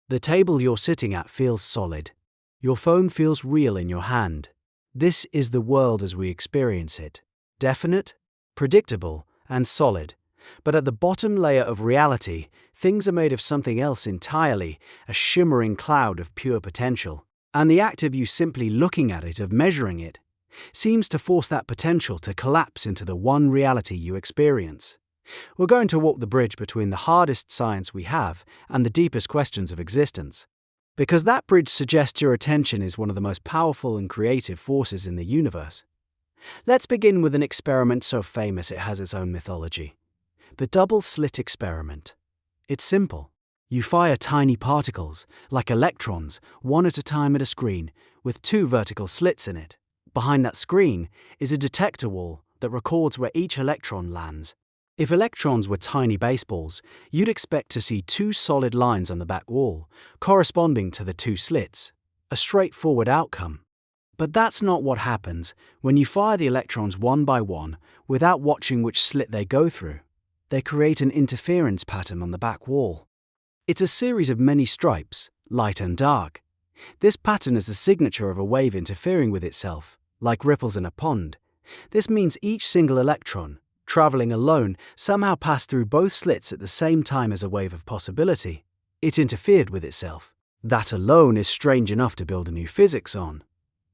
The table you're sitting at feels solid. Your phone feels real in your hand. This is the world as we experience it. Definite, predictable, and solid. But at the bottom layer of reality, things are made of something else entirely, a shimmering cloud of pure potential. And the act of you simply looking at it, of measuring it, seems to force that potential to collapse into the one reality you experience. We're going to walk the bridge between the hardest science we have and the deepest questions of existence. Because that bridge suggests your attention is one of the most powerful and creative forces in the universe. Let's begin with an experiment so famous it has its own mythology. The double-slit experiment. It's simple. You fire tiny particles, like electrons, one at a time at a screen, with 2 vertical slits in it. Behind that screen is a detector wall that records where each electron lands. If electrons were tiny baseballs, you'd expect to see 2 solid lines on the back wall, corresponding to the 2 slits. A straightforward outcome. But that's not what happens when you fire the electrons one by one without watching which slit they go through. They create an interference pattern on the back wall. It's a series of many stripes, light and dark. This pattern is the signature of a wave interfering with itself, like ripples in a pond. This means each single electron, traveling alone, somehow passed through both slits at the same time as a wave of possibility. It interfered with itself. That alone is strange enough to build a new physics on.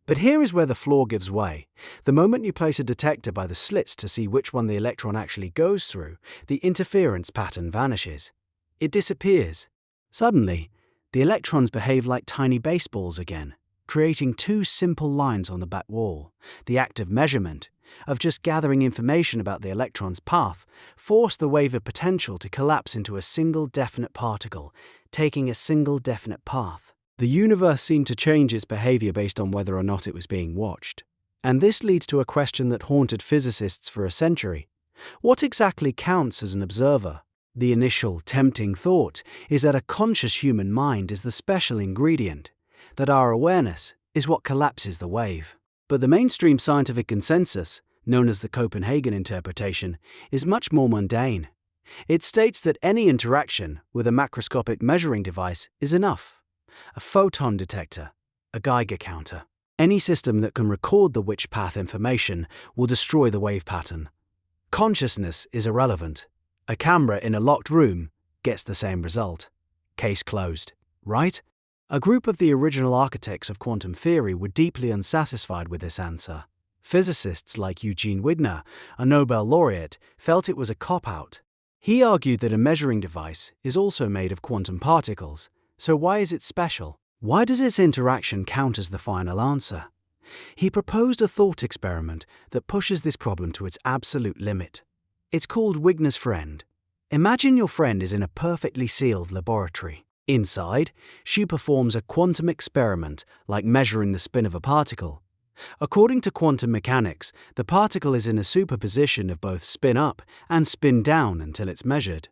But here is where the flaw gives way. The moment you place a detector by the slits to see which one the electron actually goes through, the interference pattern vanishes. It disappears. Suddenly, the electrons behave like tiny baseballs again, creating 2 simple lines on the back wall. The act of measurement, of just gathering information about the electron's path, forced the wave of potential to collapse into a single definite particle, taking a single definite path. The universe seemed to change its behavior based on whether or not it was being watched. And this leads to a question that haunted physicists for a century. What exactly counts as an observer? The initial, tempting thought is that a conscious human mind is the special ingredient, that our awareness is what collapses the wave. But the mainstream scientific consensus, known as the Copenhagen interpretation, is much more mundane. It states that any interaction with a macroscopic measuring device is enough. A photon detector, a Geiger counter. Any system that can record the witch path information will destroy the wave pattern. Consciousness is irrelevant. A camera in a locked room gets the same result. Case closed, right? A group of the original architects of quantum theory were deeply unsatisfied with this answer. Physicists like Wigner, a Nobel laureate, felt it was a cop-out. He argued that a measuring device is also made of quantum particles. So why is it special? Why does its interaction count as the final answer? He proposed a thought experiment that pushes this problem to its absolute limit. It's called Wigner's friend. Imagine your friend is in a perfectly sealed laboratory. Inside, she performs a quantum experiment like measuring the spin of a particle. According to quantum mechanics, the particle is in a superposition of both spin up and spin down until it's measured.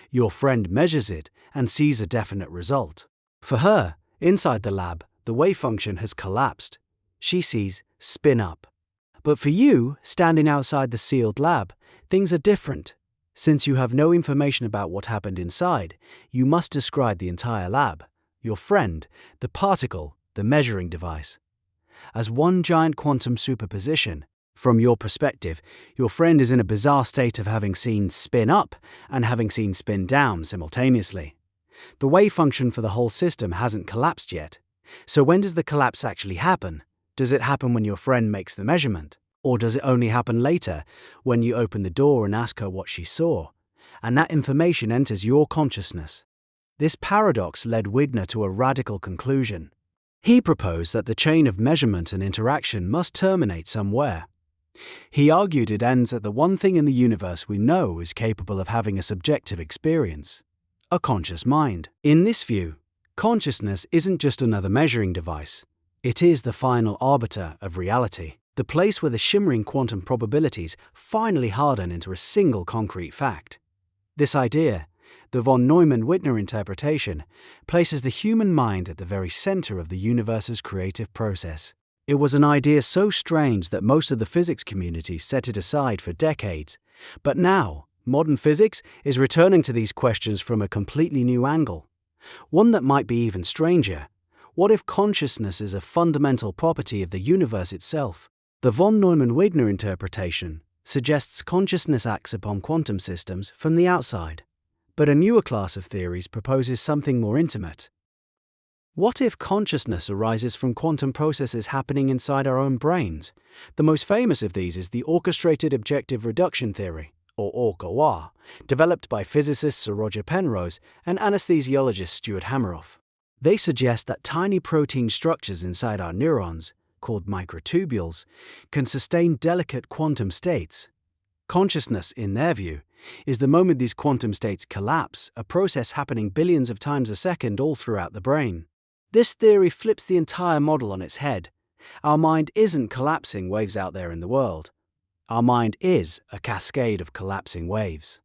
Your friend measures it and sees a definite result. For her, inside the lab, the wave function has collapsed. She sees spin up. But for you, standing outside the sealed lab, things are different. Since you have no information about what happened inside, you must describe the entire lab, your friend, the particle, the measuring device, as one giant quantum superposition. From your perspective, your friend is in a bizarre state of having seen spin up and having seen spin down simultaneously. The wave function for the whole system hasn't collapsed yet. So when does the collapse actually happen? Does it happen when your friend makes the measurement? Or does it only happen later, when you open the door and ask her what she saw, and that information enters your consciousness? This paradox led Wigner to a radical conclusion. He proposed that the chain of measurement and interaction must terminate somewhere. He argued it ends at the one thing in the universe we know is capable of having a subjective experience: a conscious mind. In this view, consciousness isn't just another measuring device. It is the final arbiter of reality, the place where the shimmering quantum probabilities finally harden into a single concrete fact. This idea, the von Neumann-Wigner interpretation, places the human mind at the very center of the universe's creative process. It was an idea so strange that most of the physics community set it aside for decades. But now, modern physics is returning to these questions from a completely new angle. One that might be even stranger. What if consciousness is a fundamental property of the universe itself? The von Neumann-Wigner interpretation suggests consciousness acts upon quantum systems from the outside. But a newer class of theories proposes something more intimate. What if consciousness arises from quantum processes happening inside our own brains? The most famous of these is the orchestrated objective reduction theory, or Orch-OR, developed by physicists Sir Roger Penrose and anesthesiologist Stuart Hameroff. They suggest that tiny protein structures inside our neurons, called microtubules, can sustain delicate quantum states. Consciousness, in their view, is the moment these quantum states collapse, a process happening billions of times a second all throughout the brain. This theory flips the entire model on its head. Our mind isn't collapsing waves out there in the world. Our mind is a cascade of collapsing waves.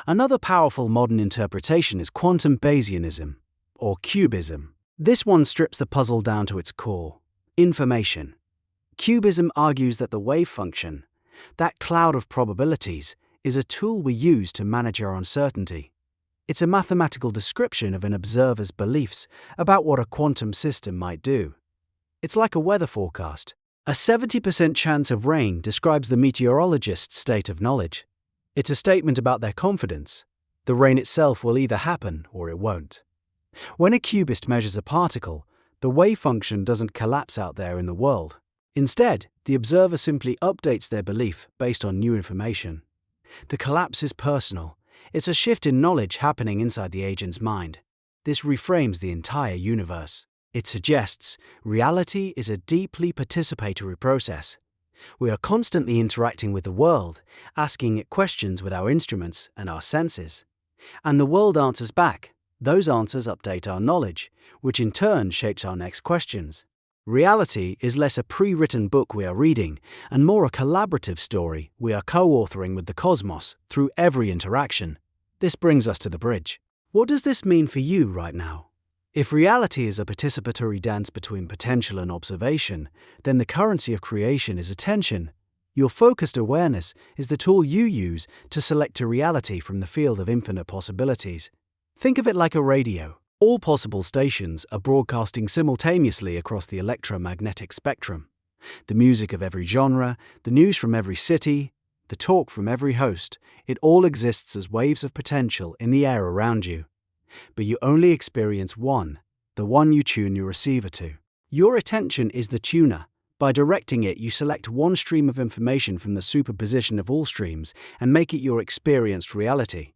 Another powerful modern interpretation is quantum Bayesianism, or QBism. This one strips the puzzle down to its core: information. QBism argues that the wave function, that cloud of probabilities, is a tool we use to manage our uncertainty. It's a mathematical description of an observer's beliefs about what a quantum system might do. It's like a weather forecast. A 70% chance of rain describes the meteorologist's state of knowledge. It's a statement about their confidence. The rain itself will either happen or it won't. When a qubist measures a particle, the wave function doesn't collapse out there in the world. Instead, the observer simply updates their belief based on new information. The collapse is personal. It's a shift in knowledge happening inside the agent's mind. This reframes the entire universe. It suggests reality is a deeply participatory process. We are constantly interacting with the world, asking it questions with our instruments and our senses. And the world answers back. Those answers update our knowledge, which in turn shapes our next questions. Reality is less a pre-written book we are reading and more a collaborative story we are co-authoring with the cosmos through every interaction. This brings us to the bridge. What does this mean for you right now? If reality is a participatory dance between potential and observation, then the currency of creation is attention. Your focused awareness is the tool you use to select a reality from the field of infinite possibilities. Think of it like a radio. All possible stations are broadcasting simultaneously across the electromagnetic spectrum. The music of every genre, the news from every city, the talk from every host, it all exists as waves of potential in the air around you. But you only experience one, the one you tune your receiver to. Your attention is the tuner. By directing it, you select one stream of information from the superposition of all streams and make it your experienced reality.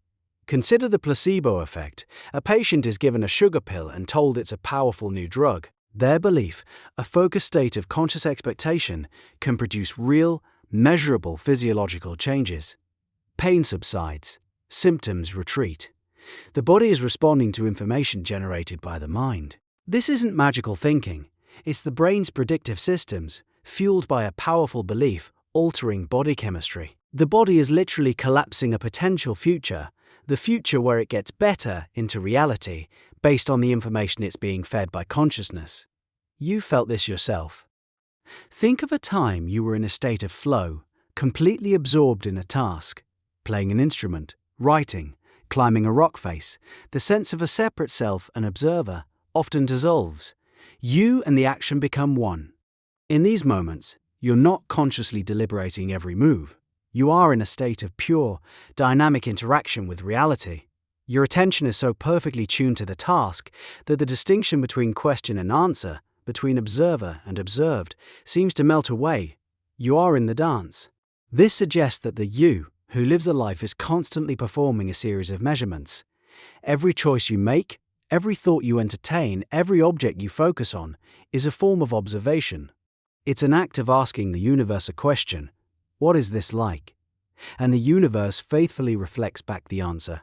Consider the placebo effect. A patient is given a sugar pill and told it's a powerful new drug. Their belief, a focused state of conscious expectation, can produce real, measurable physiological changes. Pain subsides. Symptoms retreat. The body is responding to information generated by the mind. This isn't magical thinking. It's the brain's predictive systems, fueled by a powerful belief, altering body chemistry. The body is literally collapsing a potential future, the future where it gets better, into reality, based on the information it's being fed by consciousness. You felt this yourself. Think of a time you were in a state of flow, completely absorbed in a task, playing an instrument, writing, climbing a rock face. The sense of a separate self, an observer, often dissolves. You and the action become one. In these moments, you're not consciously deliberating every move. You are in a state of pure, dynamic interaction with reality. Your attention is so perfectly tuned to the task that the distinction between question and answer, between observer and observed, seems to melt away. You are in the dance. This suggests that the you who lives a life is constantly performing a series of measurements. Every choice you make, every thought you entertain, every object you focus on, is a form of observation. It's an act of asking the universe a question: what is this like? And the universe faithfully reflects back the answer.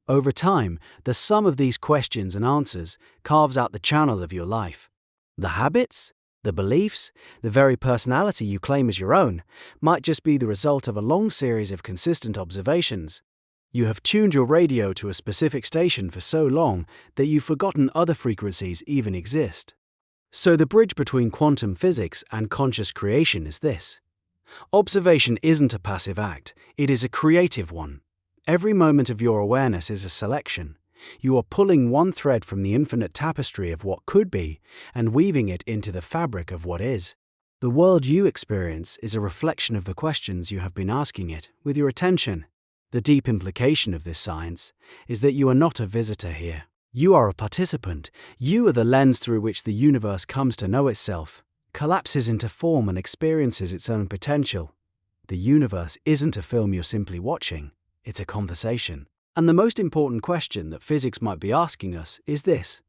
Over time, the sum of these questions and answers carves out the channel of your life. The habits, the beliefs, the very personality you claim as your own might just be the result of a long series of consistent observations. You have tuned your radio to a specific station for so long that you've forgotten other frequencies even exist. So the bridge between quantum physics and conscious creation is this. Observation isn't a passive act, it is a creative one. Every moment of your awareness is a selection. You are pulling one thread from the infinite tapestry of what could be and weaving it into the fabric of what is. The world you experience is a reflection of the questions you have been asking it with your attention. The deep implication of this science is that you are not a visitor here. You are a participant. You are the lens through which the universe comes to know itself, collapses into form and experiences its own potential. The universe isn't a film you're simply watching, it's a conversation. And the most important question that physics might be asking us is this: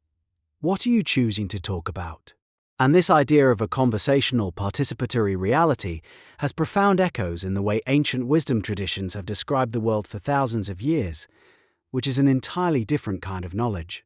what are you choosing to talk about? And this idea of a conversational, participatory reality has profound echoes in the way ancient wisdom traditions have described the world for thousands of years, which is an entirely different kind of knowledge.